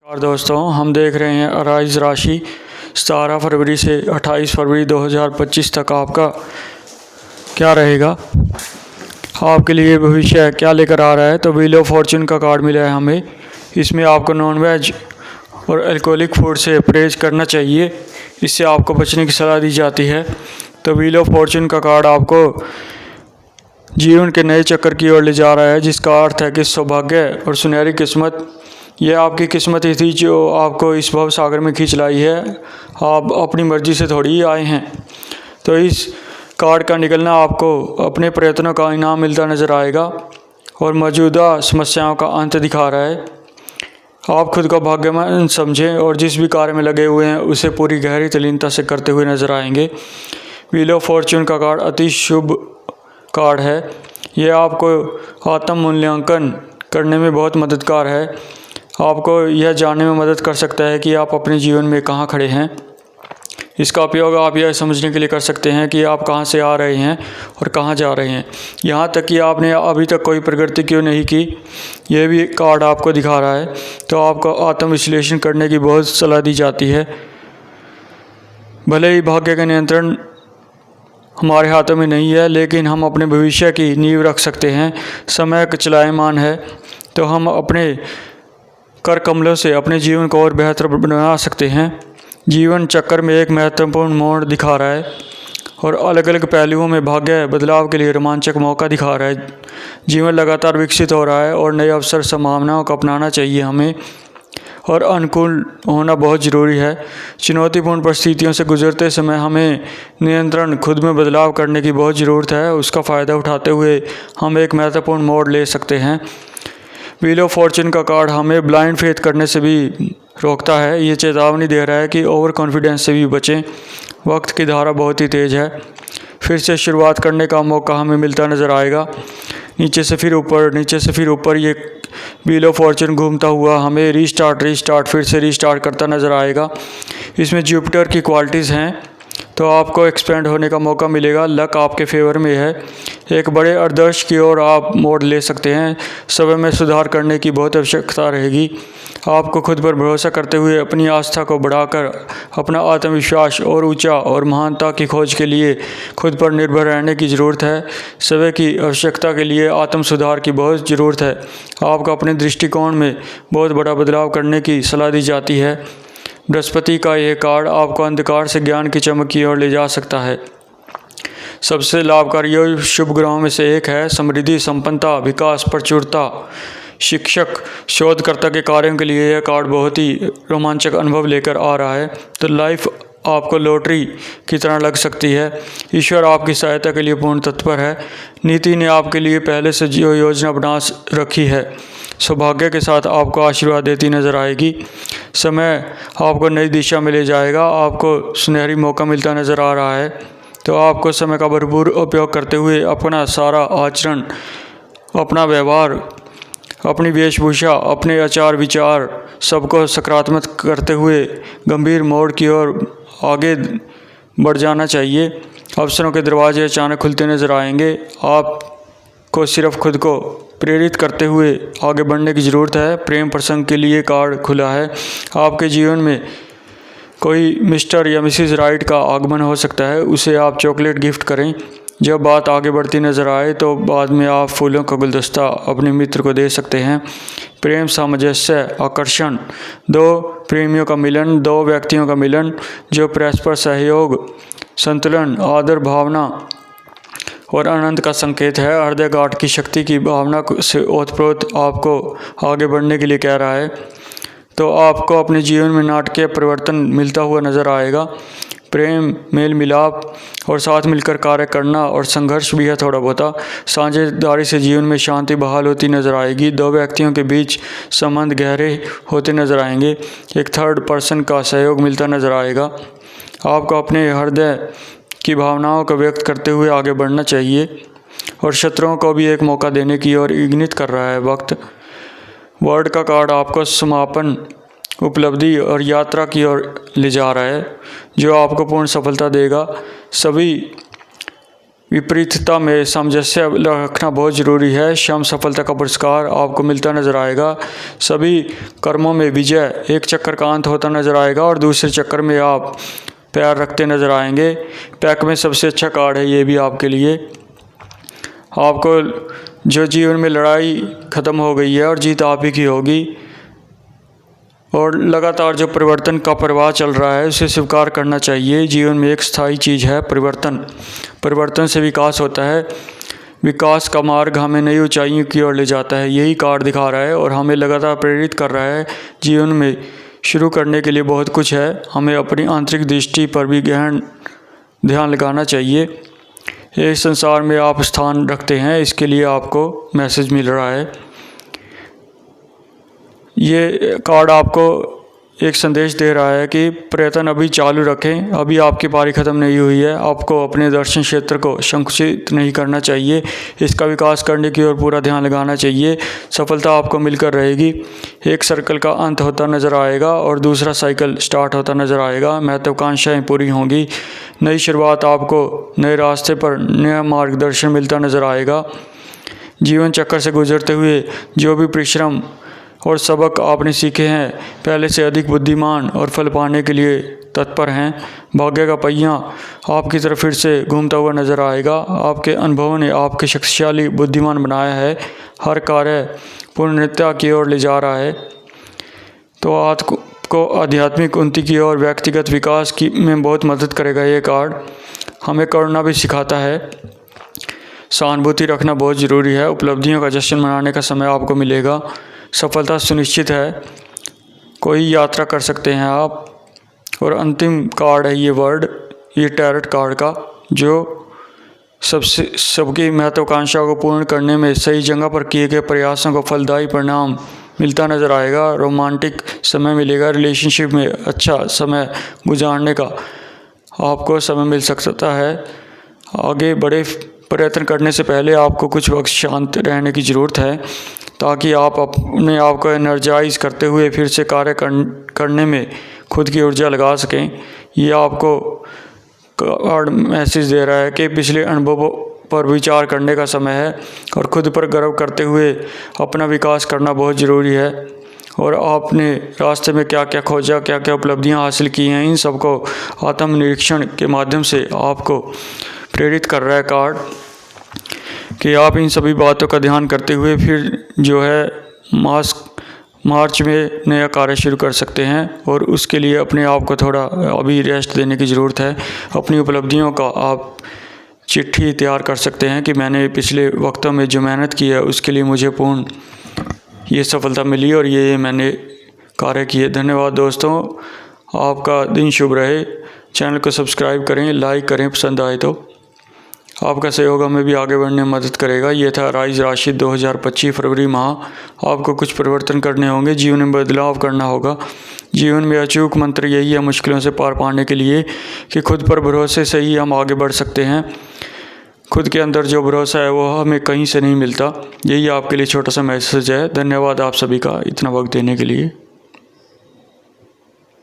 और दोस्तों हम देख रहे हैं अराइज राशि 17 फरवरी से 28 फरवरी 2025 तक आपका क्या रहेगा, आपके लिए भविष्य क्या लेकर आ रहा है। तो व्हील ऑफ फॉर्चून का कार्ड मिला है हमें। इसमें आपको नॉन वेज और अल्कोहलिक फूड से परहेज करना चाहिए, इससे आपको बचने की सलाह दी जाती है। तो व्हील ऑफ फॉर्चून का कार्ड आपको जीवन के नए चक्कर की ओर ले जा रहा है, जिसका अर्थ है कि सौभाग्य और सुनहरी किस्मत। यह आपकी किस्मत ही थी जो आपको इस भव सागर में खींच लाई है, आप अपनी मर्जी से थोड़ी ही आए हैं। तो इस कार्ड का निकलना आपको अपने प्रयत्नों का इनाम मिलता नज़र आएगा और मौजूदा समस्याओं का अंत दिखा रहा है। आप खुद को भाग्यवान समझें और जिस भी कार्य में लगे हुए हैं उसे पूरी गहरी तल्लीनता से करते हुए नजर आएंगे। व्हील ऑफ फॉर्चून का कार्ड अति शुभ कार्ड है। यह आपको आत्म मूल्यांकन करने में बहुत मददगार है। आपको यह जानने में मदद कर सकता है कि आप अपने जीवन में कहाँ खड़े हैं। इसका उपयोग आप यह समझने के लिए कर सकते हैं कि आप कहाँ से आ रहे हैं और कहाँ जा रहे हैं, यहाँ तक कि आपने अभी तक कोई प्रगति क्यों नहीं की, यह भी कार्ड आपको दिखा रहा है। तो आपको आत्म विश्लेषण करने की बहुत सलाह दी जाती है। भले ही भाग्य का नियंत्रण हमारे हाथों में नहीं है, लेकिन हम अपने भविष्य की नींव रख सकते हैं। समय चलायमान है, तो हम अपने कर कमलों से अपने जीवन को और बेहतर बना सकते हैं। जीवन चक्कर में एक महत्वपूर्ण मोड़ दिखा रहा है और अलग अलग पहलुओं में भाग्य बदलाव के लिए रोमांचक मौका दिखा रहा है। जीवन लगातार विकसित हो रहा है और नए अवसर संभावनाओं को अपनाना चाहिए हमें, और अनुकूल होना बहुत ज़रूरी है। चुनौतीपूर्ण परिस्थितियों से गुजरते समय हमें नियंत्रण खुद में बदलाव करने की बहुत ज़रूरत है। उसका फ़ायदा उठाते हुए हम एक महत्वपूर्ण मोड़ ले सकते हैं। व्हील ऑफ फॉर्चून का कार्ड हमें ब्लाइंड फेथ करने से भी रोकता है। ये चेतावनी दे रहा है कि ओवर कॉन्फिडेंस से भी बचें। वक्त की धारा बहुत ही तेज़ है। फिर से शुरुआत करने का मौका हमें मिलता नज़र आएगा। नीचे से फिर ऊपर, नीचे से फिर ऊपर ये व्हील ऑफ फॉर्चून घूमता हुआ हमें रीस्टार्ट फिर से रीस्टार्ट करता नज़र आएगा। इसमें जुपिटर की क्वालिटीज़ हैं, तो आपको एक्सपेंड होने का मौका मिलेगा। लक आपके फेवर में है। एक बड़े आदर्श की ओर आप मोड़ ले सकते हैं। समय में सुधार करने की बहुत आवश्यकता रहेगी। आपको खुद पर भरोसा करते हुए अपनी आस्था को बढ़ाकर अपना आत्मविश्वास और ऊंचा और महानता की खोज के लिए खुद पर निर्भर रहने की ज़रूरत है। समय की आवश्यकता के लिए आत्म सुधार की बहुत ज़रूरत है। आपको अपने दृष्टिकोण में बहुत बड़ा बदलाव करने की सलाह दी जाती है। बृहस्पति का यह कार्ड आपको अंधकार से ज्ञान की चमक की ओर ले जा सकता है। सबसे लाभकारी और शुभ ग्रहों में से एक है। समृद्धि, संपन्नता, विकास, प्रचुरता। शिक्षक, शोधकर्ता के कार्यों के लिए यह कार्ड बहुत ही रोमांचक अनुभव लेकर आ रहा है। तो लाइफ आपको लॉटरी की तरह लग सकती है। ईश्वर आपकी सहायता के लिए पूर्ण तत्पर है। नीति ने आपके लिए पहले से जो योजना बना रखी है, सौभाग्य के साथ आपको आशीर्वाद देती नज़र आएगी। समय आपको नई दिशा में ले जाएगा। आपको सुनहरी मौका मिलता नज़र आ रहा है। तो आपको समय का भरपूर उपयोग करते हुए अपना सारा आचरण, अपना व्यवहार, अपनी वेशभूषा, अपने आचार विचार सबको सकारात्मक करते हुए गंभीर मोड़ की ओर आगे बढ़ जाना चाहिए। अवसरों के दरवाजे अचानक खुलते नज़र आएंगे। आपको सिर्फ खुद को प्रेरित करते हुए आगे बढ़ने की ज़रूरत है। प्रेम प्रसंग के लिए कार्ड खुला है। आपके जीवन में कोई मिस्टर या मिसेस राइट का आगमन हो सकता है, उसे आप चॉकलेट गिफ्ट करें। जब बात आगे बढ़ती नज़र आए तो बाद में आप फूलों का गुलदस्ता अपने मित्र को दे सकते हैं। प्रेम, सामंजस्य, आकर्षण, दो प्रेमियों का मिलन, दो व्यक्तियों का मिलन जो परस्पर सहयोग, संतुलन, आदर भावना और आनंद का संकेत है। हृदय गांठ की शक्ति की भावना से ओतप्रोत आपको आगे बढ़ने के लिए कह रहा है। तो आपको अपने जीवन में नाटकीय परिवर्तन मिलता हुआ नज़र आएगा। प्रेम, मेल मिलाप और साथ मिलकर कार्य करना और संघर्ष भी है थोड़ा बहुत। साझेदारी से जीवन में शांति बहाल होती नज़र आएगी। दो व्यक्तियों के बीच संबंध गहरे होते नज़र आएंगे। एक थर्ड पर्सन का सहयोग मिलता नज़र आएगा। आपको अपने हृदय की भावनाओं को व्यक्त करते हुए आगे बढ़ना चाहिए और शत्रुओं को भी एक मौका देने की ओर इंगित कर रहा है वक्त। वर्ड का कार्ड आपको समापन, उपलब्धि और यात्रा की ओर ले जा रहा है, जो आपको पूर्ण सफलता देगा। सभी विपरीतता में सामंजस्य रखना बहुत ज़रूरी है। स्वयं सफलता का पुरस्कार आपको मिलता नज़र आएगा। सभी कर्मों में विजय, एक चक्कर का अंत होता नज़र आएगा और दूसरे चक्कर में आप पैर रखते नज़र आएंगे। पैक में सबसे अच्छा कार्ड है ये भी आपके लिए। आपको जो जीवन में लड़ाई ख़त्म हो गई है और जीत आप ही की होगी, और लगातार जो परिवर्तन का प्रवाह चल रहा है उसे स्वीकार करना चाहिए। जीवन में एक स्थायी चीज़ है परिवर्तन। परिवर्तन से विकास होता है। विकास का मार्ग हमें नई ऊंचाइयों की ओर ले जाता है, यही कार्ड दिखा रहा है और हमें लगातार प्रेरित कर रहा है। जीवन में शुरू करने के लिए बहुत कुछ है, हमें अपनी आंतरिक दृष्टि पर भी गहन ध्यान लगाना चाहिए। इस संसार में आप स्थान रखते हैं, इसके लिए आपको मैसेज मिल रहा है। ये कार्ड आपको एक संदेश दे रहा है कि प्रयत्न अभी चालू रखें, अभी आपकी पारी ख़त्म नहीं हुई है। आपको अपने दर्शन क्षेत्र को संकुचित नहीं करना चाहिए, इसका विकास करने की ओर पूरा ध्यान लगाना चाहिए। सफलता आपको मिलकर रहेगी। एक सर्कल का अंत होता नज़र आएगा और दूसरा साइकिल स्टार्ट होता नज़र आएगा। महत्वाकांक्षाएँ पूरी होंगी। नई शुरुआत आपको नए रास्ते पर नया मार्गदर्शन मिलता नज़र आएगा। जीवन चक्कर से गुजरते हुए जो भी परिश्रम और सबक आपने सीखे हैं, पहले से अधिक बुद्धिमान और फल पाने के लिए तत्पर हैं। भाग्य का पहिया आपकी तरफ फिर से घूमता हुआ नज़र आएगा। आपके अनुभवों ने आपके शक्तिशाली बुद्धिमान बनाया है। हर कार्य पूर्णता की ओर ले जा रहा है। तो आपको आध्यात्मिक उन्नति की और व्यक्तिगत विकास की में बहुत मदद करेगा ये कार्ड। हमें करुणा भी सिखाता है। सहानुभूति रखना बहुत ज़रूरी है। उपलब्धियों का जश्न मनाने का समय आपको मिलेगा। सफलता सुनिश्चित है। कोई यात्रा कर सकते हैं आप। और अंतिम कार्ड है ये वर्ड, ये टैरट कार्ड का, जो सबकी महत्वाकांक्षाओं को पूर्ण करने में सही जगह पर किए गए प्रयासों को फलदायी परिणाम मिलता नज़र आएगा। रोमांटिक समय मिलेगा। रिलेशनशिप में अच्छा समय गुजारने का आपको समय मिल सकता है। आगे बड़े प्रयत्न करने से पहले आपको कुछ वक्त शांत रहने की ज़रूरत है, ताकि आप अपने आप को एनर्जाइज करते हुए फिर से कार्य करने में खुद की ऊर्जा लगा सकें। ये आपको कार्ड मैसेज दे रहा है कि पिछले अनुभवों पर विचार करने का समय है और खुद पर गर्व करते हुए अपना विकास करना बहुत ज़रूरी है। और आपने रास्ते में क्या क्या खोजा, क्या क्या उपलब्धियां हासिल की हैं, इन सबको आत्मनिरीक्षण के माध्यम से आपको प्रेरित कर रहा है कार्ड कि आप इन सभी बातों का ध्यान करते हुए फिर जो है मार्च में नया कार्य शुरू कर सकते हैं। और उसके लिए अपने आप को थोड़ा अभी रेस्ट देने की ज़रूरत है। अपनी उपलब्धियों का आप चिट्ठी तैयार कर सकते हैं कि मैंने पिछले वक्तों में जो मेहनत की है उसके लिए मुझे पूर्ण ये सफलता मिली और ये मैंने कार्य किए। धन्यवाद दोस्तों, आपका दिन शुभ रहे। चैनल को सब्सक्राइब करें, लाइक करें, पसंद आए तो। आपका सहयोग हमें भी आगे बढ़ने में मदद करेगा। ये था राइज राशि 2025 फरवरी माह। आपको कुछ परिवर्तन करने होंगे, जीवन में बदलाव करना होगा। जीवन में अचूक मंत्र यही है मुश्किलों से पार पाने के लिए कि खुद पर भरोसे से ही हम आगे बढ़ सकते हैं। खुद के अंदर जो भरोसा है वो हमें कहीं से नहीं मिलता। यही आपके लिए छोटा सा मैसेज है। धन्यवाद आप सभी का इतना वक्त देने के लिए।